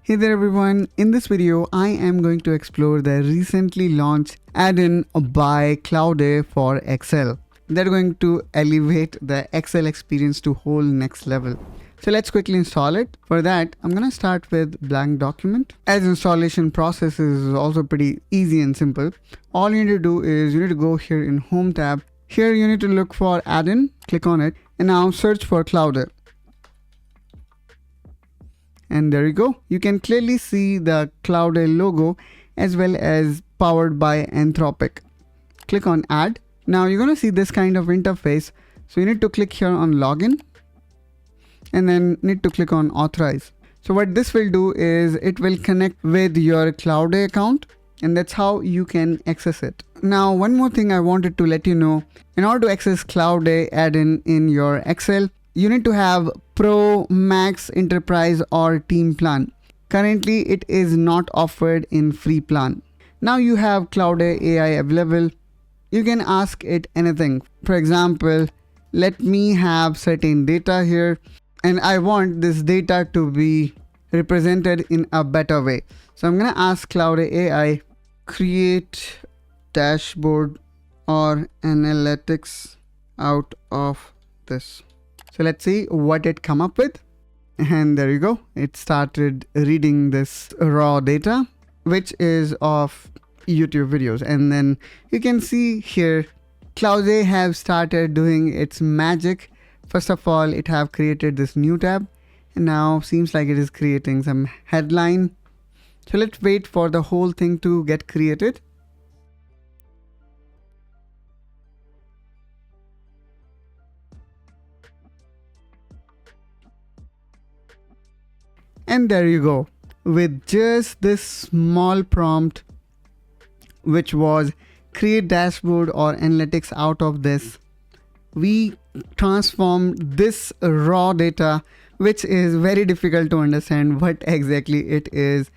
Hey there everyone, in this video I am going to explore the recently launched add-in by Claude AI for Excel. They're going to elevate the Excel experience to whole next level. So let's quickly install it. For that, I'm going to start with blank document. As installation process is also pretty easy and simple. All you need to do is you need to go here in Home tab. Here you need to look for add-in, click on it, and now search for Claude AI. And there you go. You can clearly see the Claude AI logo as well as powered by Anthropic. Click on add. Now you're going to see this kind of interface. So you need to click here on login and then need to click on authorize. So what this will do is it will connect with your Claude AI account, and that's how you can access it. Now, one more thing I wanted to let you know, in order to access Claude AI add-in in your Excel, you need to have Pro, Max, Enterprise or Team plan. Currently, it is not offered in free plan. Now you have Claude AI available. You can ask it anything. For example, let me have certain data here and I want this data to be represented in a better way. So I'm going to ask Claude AI, create dashboard or analytics out of this. So let's see what it come up with. And there you go. It started reading this raw data, which is of YouTube videos. And then you can see here, Claude AI have started doing its magic. First of all, it have created this new tab. And now seems like it is creating some headline. So let's wait for the whole thing to get created. And there you go. With just this small prompt, which was create dashboard or analytics out of this, we transformed this raw data, which is very difficult to understand what exactly it is,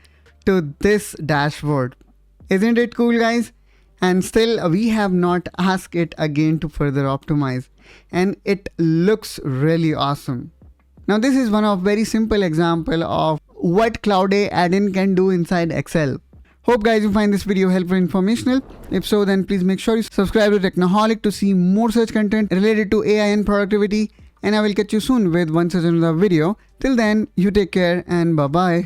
to this dashboard. Isn't it cool, guys? And still we have not asked it again to further optimize, and it looks really awesome. Now this is one of very simple example of what Claude AI add-in can do inside Excel. Hope guys you find this video helpful and informational. If so, then please make sure you subscribe to Technaholic to see more such content related to AI and productivity. And I will catch you soon with one such another video. Till then, you take care and bye bye.